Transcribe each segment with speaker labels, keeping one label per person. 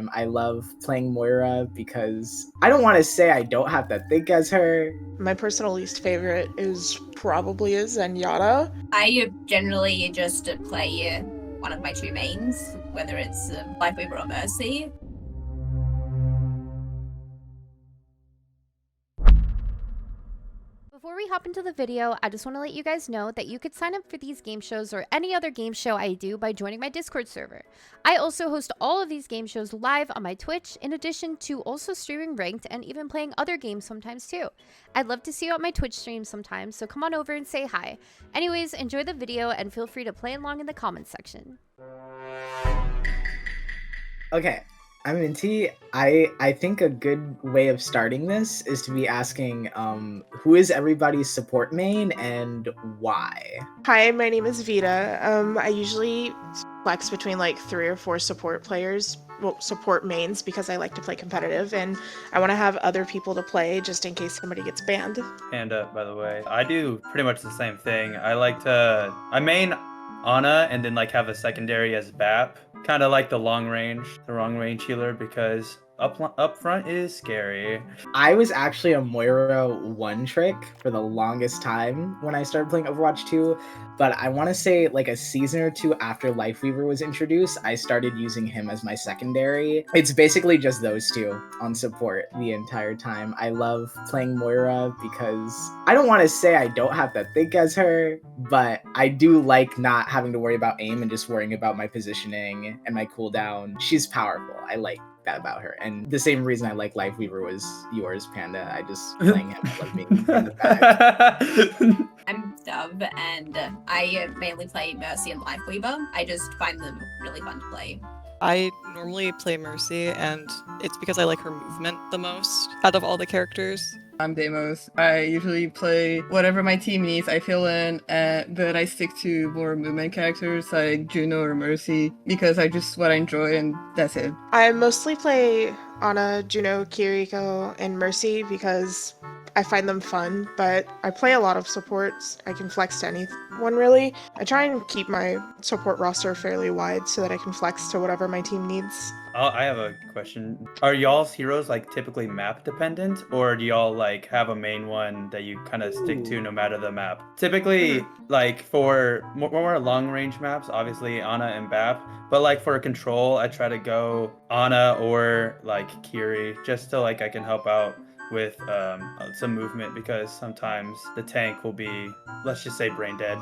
Speaker 1: time. I love playing Moira because I don't want to say I don't have to think as her.
Speaker 2: My personal least favorite is probably a Zenyatta.
Speaker 3: I generally just play one of my two mains, whether it's Lifeweaver or Mercy.
Speaker 4: Before we hop into the video, I just want to let you guys know that you could sign up for these game shows or any other game show I do by joining my Discord server. I also host all of these game shows live on my Twitch, in addition to also streaming ranked and even playing other games sometimes too. I'd love to see you at my Twitch stream sometimes, so come on over and say hi. Anyways, enjoy the video and feel free to play along in the comments section.
Speaker 1: Okay, I'm Minty. I think a good way of starting this is to be asking who is everybody's support main and why?
Speaker 2: Hi, my name is Vita. I usually flex between like 3 or 4 support players, well, support mains, because I like to play competitive and I want to have other people to play just in case somebody gets banned.
Speaker 5: Panda, by the way. I do pretty much the same thing. I main Ana and then like have a secondary as BAP. Kind of like the long range healer, because up front is scary.
Speaker 1: I was actually a Moira one trick for the longest time when I started playing Overwatch 2, but I want to say like a season or 2 after Lifeweaver was introduced, I started using him as my secondary. It's basically just those two on support the entire time. I love playing Moira because I don't want to say I don't have to think as her, but I do like not having to worry about aim and just worrying about my positioning and my cooldown. She's powerful. I like that about her, and the same reason I like Lifeweaver was yours, Panda. I just playing him love being in the back.
Speaker 3: I'm Dove, and I mainly play Mercy and Lifeweaver. I just find them really fun to play.
Speaker 6: I normally play Mercy, and it's because I like her movement the most out of all the characters.
Speaker 7: I'm Deimos. I usually play whatever my team needs. I fill in, but I stick to more movement characters like Juno or Mercy because I just what I enjoy, and that's it.
Speaker 2: I mostly play Ana, Juno, Kiriko, and Mercy because I find them fun, but I play a lot of supports. I can flex to anyone really. I try and keep my support roster fairly wide so that I can flex to whatever my team needs.
Speaker 5: I have a question. Are y'all's heroes like typically map dependent, or do y'all like have a main one that you kind of stick to no matter the map? Typically, like for more long range maps, obviously Ana and BAP, but like for control, I try to go Ana or like Kiri, just so like I can help out with some movement, because sometimes the tank will be, let's just say, brain dead.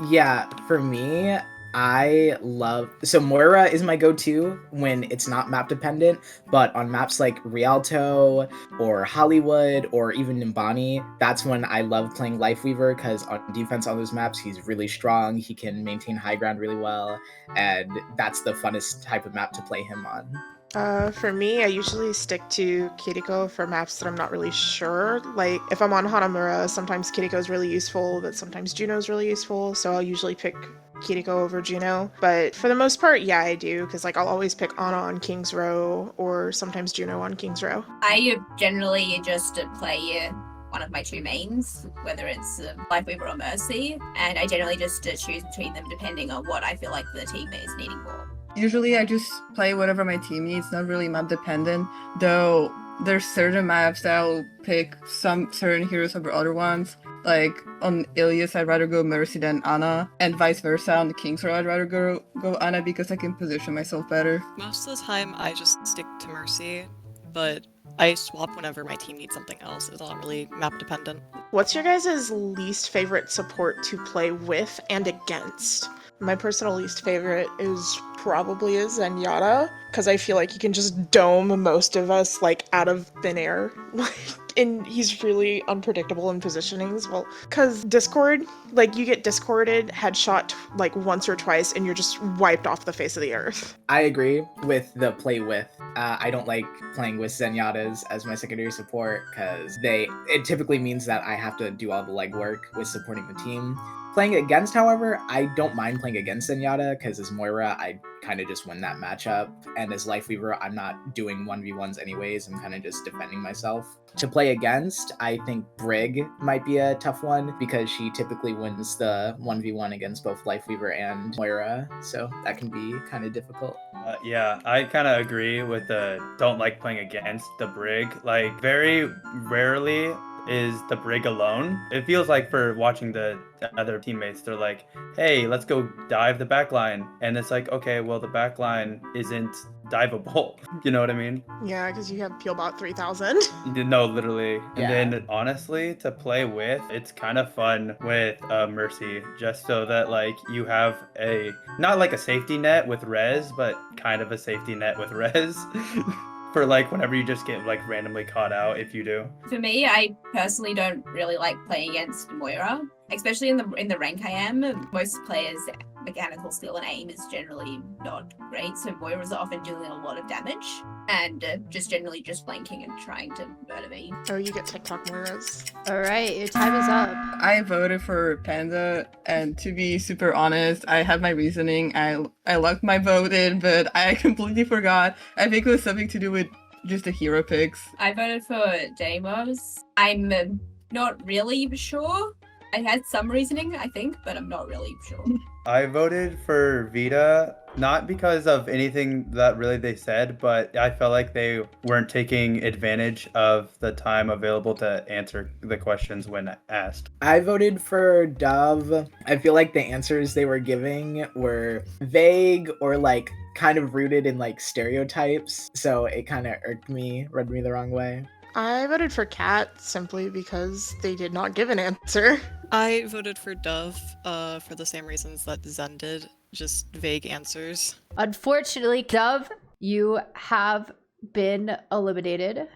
Speaker 1: Yeah, for me, so Moira is my go-to when it's not map dependent, but on maps like Rialto or Hollywood or even Nimbani, that's when I love playing Lifeweaver, because on defense on those maps, he's really strong, he can maintain high ground really well, and that's the funnest type of map to play him on.
Speaker 2: For me, I usually stick to Kiriko for maps that I'm not really sure. Like, if I'm on Hanamura, sometimes Kiriko is really useful, but sometimes Juno is really useful, so I'll usually pick Kiriko over Juno. But for the most part, yeah, I do, because like I'll always pick Ana on King's Row, or sometimes Juno on King's Row.
Speaker 3: I generally just play one of my two mains, whether it's Lifeweaver or Mercy, and I generally just choose between them depending on what I feel like the team is needing more.
Speaker 7: Usually I just play whatever my team needs, not really map dependent, though there's certain maps that I'll pick some certain heroes over other ones. Like on Ilias, I'd rather go Mercy than Ana, and vice versa. On the King's Row, I'd rather go Ana because I can position myself better.
Speaker 6: Most of the time, I just stick to Mercy, but I swap whenever my team needs something else. It's not really map dependent.
Speaker 2: What's your guys' least favorite support to play with and against? My personal least favorite is probably a Zenyatta, because I feel like he can just dome most of us like out of thin air. And he's really unpredictable in positionings. Well, because Discord, like you get discorded, headshot like once or twice, and you're just wiped off the face of the earth.
Speaker 1: I agree with the play with. I don't like playing with Zenyatas as my secondary support, because it typically means that I have to do all the legwork with supporting the team. Playing against, however, I don't mind playing against Zenyatta, because as Moira, I kind of just win that matchup. And as Lifeweaver, I'm not doing 1v1s anyways. I'm kind of just defending myself. To play against, I think Brig might be a tough one, because she typically wins the 1v1 against both Lifeweaver and Moira. So that can be kind of difficult.
Speaker 5: Yeah, I kind of agree with the don't like playing against the Brig. Like, very rarely is the Brig alone. It feels like for watching the other teammates, they're like, hey, let's go dive the backline. And it's like, okay, well, the backline isn't diveable. You know what I mean?
Speaker 2: Yeah, because you have Peelbot 3000.
Speaker 5: No, literally.
Speaker 1: Yeah.
Speaker 5: And then honestly, to play with, it's kind of fun with Mercy, just so that like you have not like a safety net with res, but kind of a safety net with res. For like whenever you just get like randomly caught out, if you do.
Speaker 3: For me, I personally don't really like playing against Moira, especially in the rank I am. Most players' mechanical skill and aim is generally not great, so Moira's often dealing a lot of damage and just generally just flanking and trying to murder me.
Speaker 2: Oh, you get TikTok Moiras.
Speaker 4: All right, your time is up.
Speaker 7: I voted for Panda, and to be super honest, I had my reasoning. I locked my vote in, but I completely forgot. I think it was something to do with just the hero picks.
Speaker 3: I voted for Deimos. I'm not really sure. I had some reasoning, I think, but I'm not really sure.
Speaker 5: I voted for Vita, not because of anything that really they said, but I felt like they weren't taking advantage of the time available to answer the questions when asked.
Speaker 1: I voted for Dove. I feel like the answers they were giving were vague or like kind of rooted in like stereotypes, so it kind of rubbed me the wrong way.
Speaker 2: I voted for Cat simply because they did not give an answer.
Speaker 6: I voted for Dove for the same reasons that Zen did, just vague answers.
Speaker 4: Unfortunately, Dove, you have been eliminated.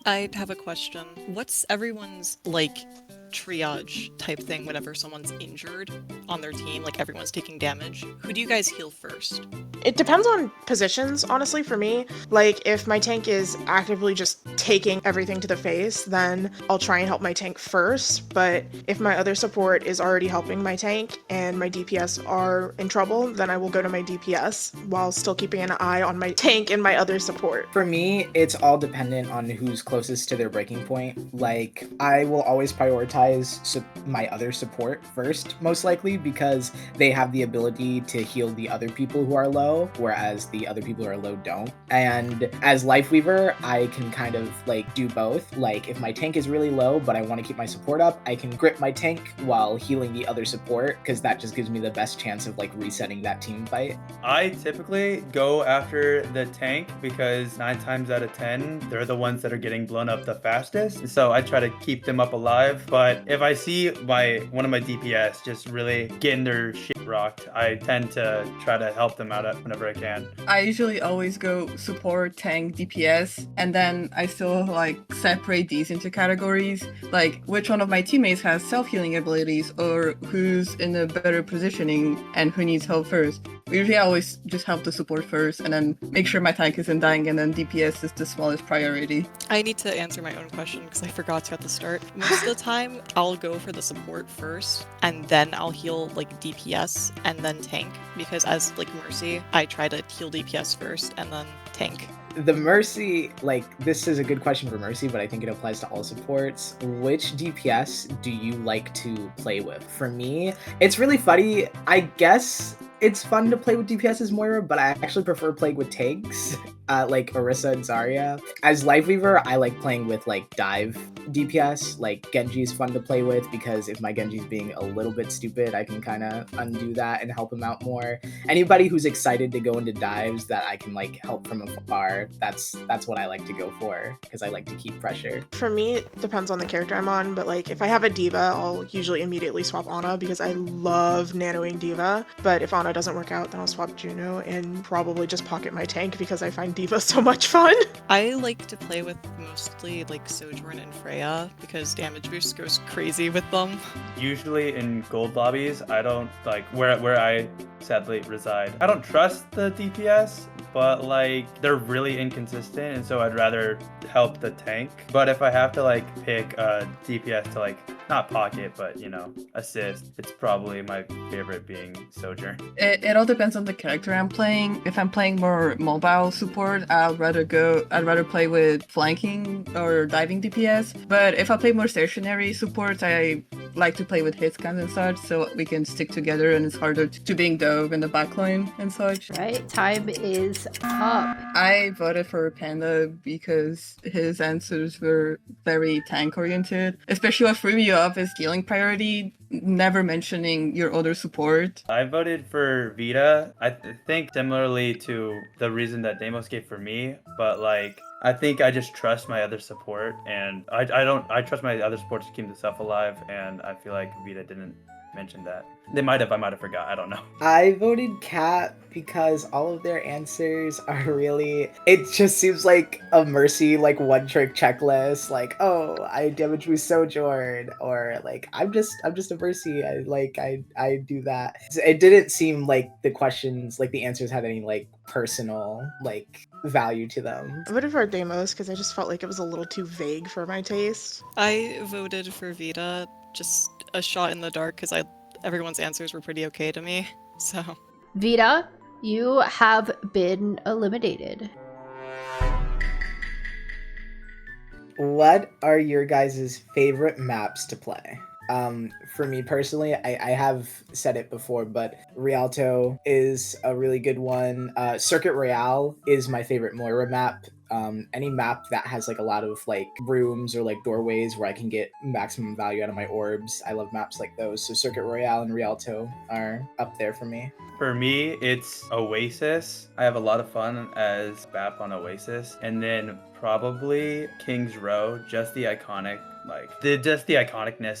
Speaker 6: I have a question. What's everyone's, like, triage type thing whenever someone's injured on their team, like everyone's taking damage? Who do you guys heal first?
Speaker 2: It depends on positions, honestly, for me. Like, if my tank is actively just taking everything to the face, then I'll try and help my tank first. But if my other support is already helping my tank and my DPS are in trouble, then I will go to my DPS while still keeping an eye on my tank and my other support.
Speaker 1: For me, it's all dependent on who's closest to their breaking point. Like, I will always prioritize my other support first, most likely, because they have the ability to heal the other people who are low, whereas the other people who are low don't. And as Lifeweaver, I can kind of like do both. Like, if my tank is really low, but I want to keep my support up, I can grip my tank while healing the other support, because that just gives me the best chance of like resetting that team fight.
Speaker 5: I typically go after the tank because 9 times out of 10, they're the ones that are getting blown up the fastest. So I try to keep them up alive. But if I see one of my DPS just really getting their shit rocked, I tend to try to help them out whenever I can.
Speaker 7: I usually always go support, tank, DPS, and then I still like separate these into categories, like which one of my teammates has self-healing abilities or who's in a better positioning and who needs help first. Usually I always just help the support first and then make sure my tank isn't dying, and then DPS is the smallest priority.
Speaker 6: I need to answer my own question because I forgot to at the start. Most of the time, I'll go for the support first, and then I'll heal like DPS and then tank, because as like Mercy, I try to heal DPS first and then tank.
Speaker 1: The Mercy, like, this is a good question for Mercy, but I think it applies to all supports. Which DPS do you like to play with? For me, it's really funny. I guess it's fun to play with DPS as Moira, but I actually prefer playing with tanks, like Orisa and Zarya. As Lifeweaver, I like playing with like dive DPS. Like, Genji's fun to play with because if my Genji's being a little bit stupid, I can kind of undo that and help him out more. Anybody who's excited to go into dives that I can like help from afar, that's what I like to go for, because I like to keep pressure.
Speaker 2: For me, it depends on the character I'm on, but like if I have a diva, I'll usually immediately swap Ana because I love nanoing diva. But if Ana that doesn't work out, then I'll swap Juno and probably just pocket my tank because I find D.Va so much fun.
Speaker 6: I like to play with mostly like Sojourn and Freya because damage boost goes crazy with them.
Speaker 5: Usually in gold lobbies, I don't like where I sadly reside. I don't trust the DPS, but like they're really inconsistent, and so I'd rather help the tank. But if I have to like pick a DPS to like not pocket, but you know, assist, it's probably my favorite being Sojourn.
Speaker 7: It all depends on the character I'm playing. If I'm playing more mobile support, I'd rather play with flanking or diving DPS. But if I play more stationary support, I like to play with hit scans and such, so we can stick together and it's harder to being dove in the backline and such.
Speaker 4: Right, time is up.
Speaker 7: I voted for Panda because his answers were very tank oriented, especially what threw me off is healing priority, never mentioning your other support.
Speaker 5: I voted for Vita. I think similarly to the reason that Deimos gave for me, but like I think I just trust my other support, and I trust my other support to keep themselves alive, and I feel like Vita didn't mention that. I might have forgot, I don't know.
Speaker 1: I voted Cat because all of their answers are really, it just seems like a Mercy like one trick checklist, like, oh, I damage with Sojourn, or like I'm just a Mercy, I do that. It didn't seem like the questions, like the answers had any like personal like value to them.
Speaker 2: I voted for Deimos because I just felt like it was a little too vague for my taste.
Speaker 6: I voted for Vita, just a shot in the dark because everyone's answers were pretty okay to me. So
Speaker 4: Vita, you have been eliminated.
Speaker 1: What are your guys' favorite maps to play? For me personally, I have said it before, but Rialto is a really good one. Circuit Royale is my favorite Moira map. Any map that has like a lot of like rooms or like doorways where I can get maximum value out of my orbs. I love maps like those. So Circuit Royale and Rialto are up there for me.
Speaker 5: For me, it's Oasis. I have a lot of fun as BAP on Oasis. And then probably King's Row, just the iconicness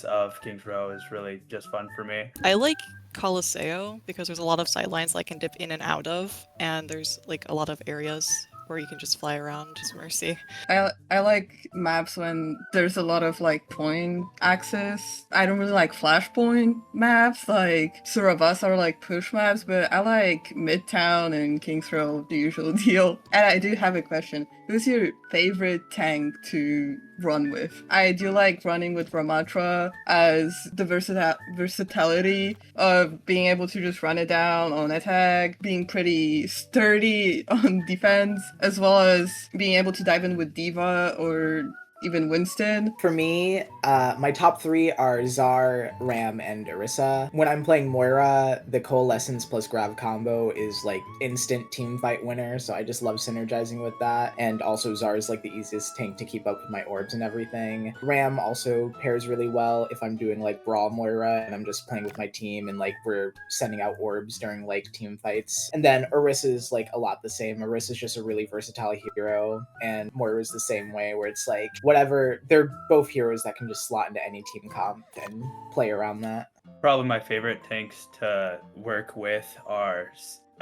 Speaker 5: of King's Row is really just fun for me.
Speaker 6: I like Coliseo because there's a lot of sidelines that I can dip in and out of, and there's like a lot of areas where you can just fly around, just Mercy.
Speaker 7: I like maps when there's a lot of like point access. I don't really like flashpoint maps, like Suravasa are like push maps, but I like Midtown and King's Row, the usual deal. And I do have a question. Who's your favorite tank to run with? I do like running with Ramatra as the versatility of being able to just run it down on attack, being pretty sturdy on defense, as well as being able to dive in with D.Va or even Winston.
Speaker 1: For me, my top three are Zar, Ram, and Orisa. When I'm playing Moira, the Coalescence plus Grav combo is like instant team fight winner, so I just love synergizing with that. And also Zar is like the easiest tank to keep up with my orbs and everything. Ram also pairs really well if I'm doing like Brawl Moira and I'm just playing with my team and like we're sending out orbs during like team fights. And then Orisa is like a lot the same. Orisa is just a really versatile hero, and Moira is the same way, where it's like whatever, they're both heroes that can just slot into any team comp and play around that.
Speaker 5: Probably my favorite tanks to work with are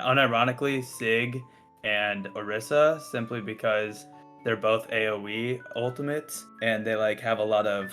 Speaker 5: unironically Sig and Orisa, simply because they're both AoE ultimates and they have a lot of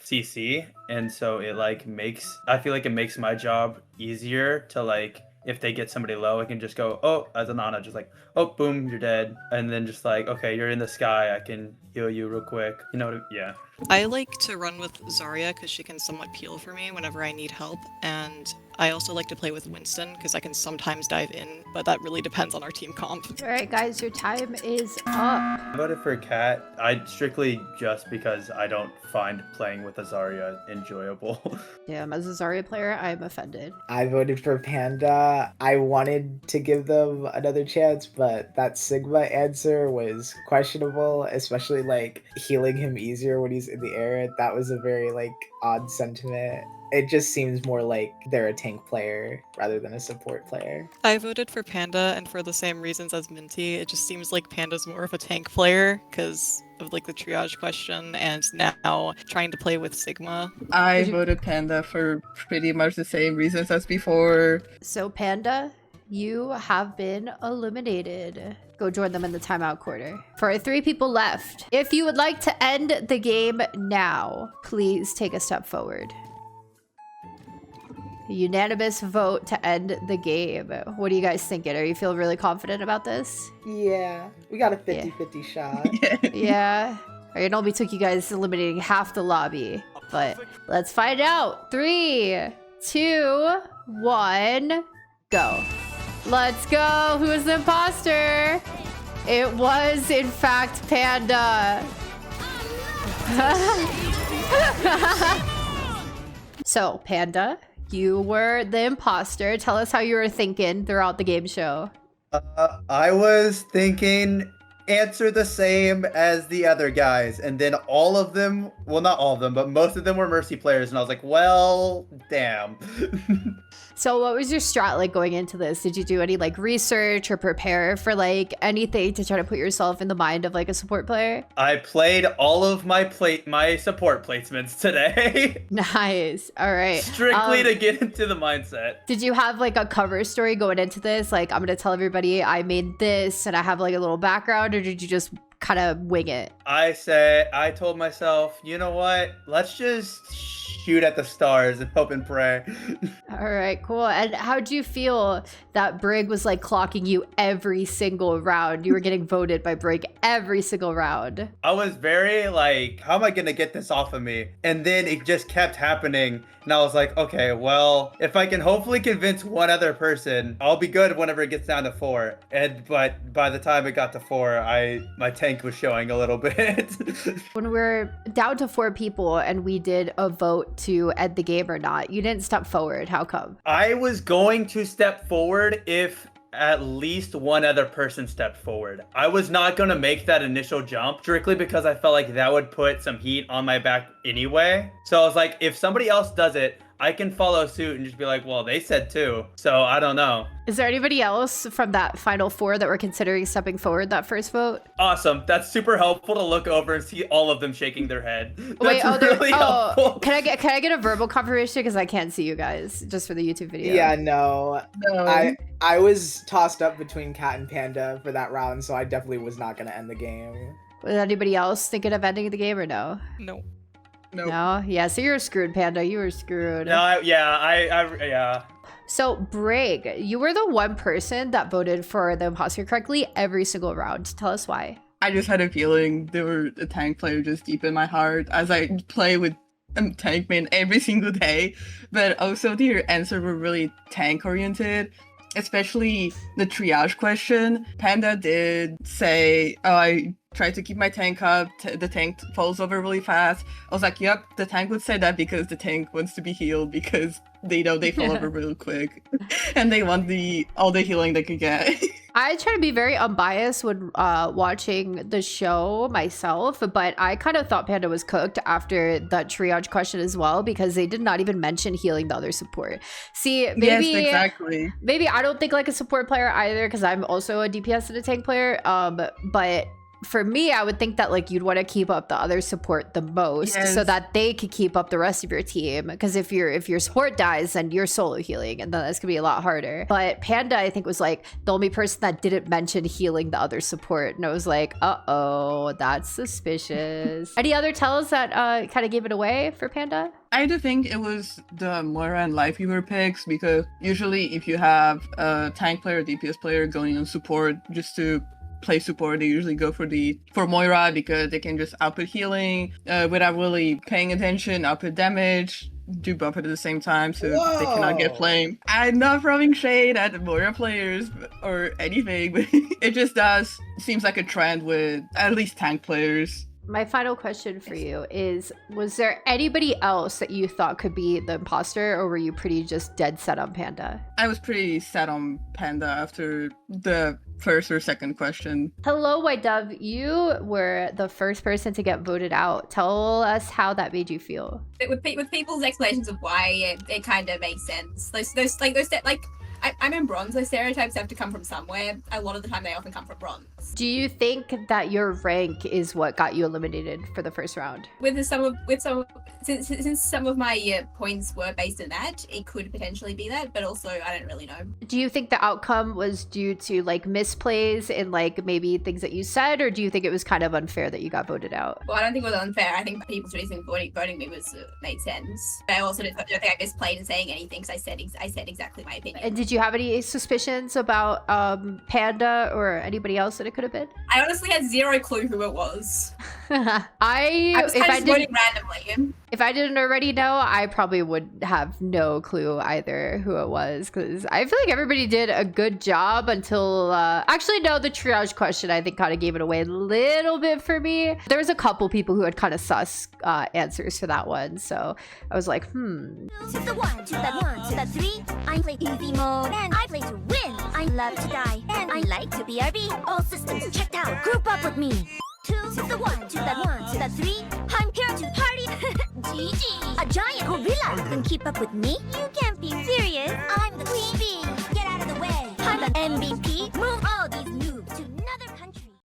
Speaker 5: CC, and so I feel like it makes my job easier to if they get somebody low, I can just go, oh, as an Ana, just oh, boom, you're dead. And then just okay, you're in the sky, I can heal you real quick. You know what yeah.
Speaker 6: I like to run with Zarya because she can somewhat peel for me whenever I need help, and I also like to play with Winston because I can sometimes dive in, but that really depends on our team comp.
Speaker 4: Alright guys, your time is up.
Speaker 5: I voted for Cat. I strictly just because I don't find playing with a Zarya enjoyable.
Speaker 4: Damn, as a Zarya player, I'm offended.
Speaker 1: I voted for Panda. I wanted to give them another chance, but that Sigma answer was questionable, especially healing him easier when he's in the air. That was a very odd sentiment. It just seems more like they're a tank player rather than a support player.
Speaker 6: I voted for Panda, and for the same reasons as Minty, it just seems like Panda's more of a tank player because of like the triage question and now trying to play with Sigma.
Speaker 7: I voted Panda for pretty much the same reasons as before.
Speaker 4: So Panda, you have been eliminated. Go join them in the timeout quarter. For 3 people left. If you would like to end the game now, please take a step forward. Unanimous vote to end the game. What are you guys thinking? Are you feel really confident about this?
Speaker 1: Yeah, we got a 50-50 shot.
Speaker 4: Yeah. It only took you guys eliminating half the lobby. But let's find out. 3, 2, 1, go. Let's go. Who is the imposter? It was, in fact, Panda. So, Panda, you were the imposter. Tell us how you were thinking throughout the game show.
Speaker 5: I was thinking answer the same as the other guys, and then all of them, well, not all of them, but most of them were Mercy players, and I was like, well, damn.
Speaker 4: So what was your strat like going into this? Did you do any like research or prepare for like anything to try to put yourself in the mind of like a support player?
Speaker 5: I played all of my support placements today.
Speaker 4: Nice. All right.
Speaker 5: Strictly to get into the mindset.
Speaker 4: Did you have like a cover story going into this? Like, I'm gonna tell everybody I made this and I have like a little background, or did you just kind of wing it?
Speaker 5: I told myself, you know what? Let's just shoot at the stars and hope and pray.
Speaker 4: All right, cool. And how'd you feel that Brig was like clocking you every single round? You were getting voted by Brig every single round.
Speaker 5: I was very like, how am I going to get this off of me? And then it just kept happening. And I was like, okay, well, if I can hopefully convince one other person, I'll be good whenever it gets down to 4. But by the time it got to 4, my tank was showing a little bit.
Speaker 4: When we're down to 4 people and we did a vote to end the game or not, you didn't step forward. How come?
Speaker 5: I was going to step forward if at least one other person stepped forward. I was not going to make that initial jump strictly because I felt like that would put some heat on my back anyway. So I was like, if somebody else does it, I can follow suit and just be like, well, they said 2. So I don't know.
Speaker 4: Is there anybody else from that final 4 that were considering stepping forward that first vote?
Speaker 5: Awesome. That's super helpful to look over and see all of them shaking their head.
Speaker 4: Wait,
Speaker 5: That's really helpful.
Speaker 4: Can I get a verbal confirmation because I can't see you guys just for the YouTube video?
Speaker 1: Yeah, no.
Speaker 7: No.
Speaker 1: I was tossed up between Cat and Panda for that round, so I definitely was not going to end the game.
Speaker 4: Was anybody else thinking of ending the game or no?
Speaker 6: No.
Speaker 7: Nope.
Speaker 4: No? Yeah, so you're screwed, Panda. You were screwed.
Speaker 5: No, yeah.
Speaker 4: So, Brig, you were the one person that voted for the imposter correctly every single round. Tell us why.
Speaker 7: I just had a feeling there were a tank player just deep in my heart as I play with tank main every single day. But also their answers were really tank oriented. Especially the triage question. Panda did say, oh, I tried to keep my tank up, the tank falls over really fast. I was like, yep, the tank would say that because the tank wants to be healed because they know they fall over real quick. And they want all the healing they can get.
Speaker 4: I try to be very unbiased when watching the show myself, but I kind of thought Panda was cooked after that triage question as well because they did not even mention healing the other support. See, maybe
Speaker 7: yes, exactly.
Speaker 4: Maybe I don't think like a support player either because I'm also a DPS and a tank player. But for me, I would think that like you'd want to keep up the other support the most so that they could keep up the rest of your team. Because if your support dies, then you're solo healing, and then that's gonna be a lot harder. But Panda, I think, was like the only person that didn't mention healing the other support, and I was like, uh-oh, that's suspicious. Any other tells that kind of gave it away for Panda?
Speaker 7: I do think it was the Moira and Lifeweaver picks because usually if you have a tank player, DPS player going on support just to play support, they usually go for Moira because they can just output healing without really paying attention, output damage, do both at the same time so they cannot get flamed. I'm not throwing shade at Moira players or anything, but it just seems like a trend with at least tank players.
Speaker 4: My final question for you is, was there anybody else that you thought could be the imposter, or were you pretty just dead set on Panda?
Speaker 7: I was pretty set on Panda after the first or second question.
Speaker 4: Hello, White Dove. You were the first person to get voted out. Tell us how that made you feel.
Speaker 3: With people's explanations of why it kind of makes sense. Those I'm in bronze. Those stereotypes have to come from somewhere. A lot of the time, they often come from bronze.
Speaker 4: Do you think that your rank is what got you eliminated for the first round?
Speaker 3: Since some of my points were based on that, it could potentially be that, but also I don't really know.
Speaker 4: Do you think the outcome was due to like misplays and like maybe things that you said, or do you think it was kind of unfair that you got voted out?
Speaker 3: Well, I don't think it was unfair. I think people's reason for voting me was made sense. But I also don't think I misplayed in saying anything, because I said exactly my opinion.
Speaker 4: And did you have any suspicions about Panda or anybody else that it could have been?
Speaker 3: I honestly had zero clue who it was.
Speaker 4: I
Speaker 3: was kind of just voting randomly.
Speaker 4: If I didn't already know, I probably would have no clue either who it was, because I feel like everybody did a good job until actually no, the triage question I think kind of gave it away a little bit for me. There was a couple people who had kind of sus answers for that one, so I was like,
Speaker 8: To the 1, to the 1, to the 3. I play easy mode and I play to win. I love to die and I like to BRB. All systems checked out. Group up with me. 2 to the 1, to the 1, to the 3. I'm here to party. GG. A giant gorilla can keep up with me. You can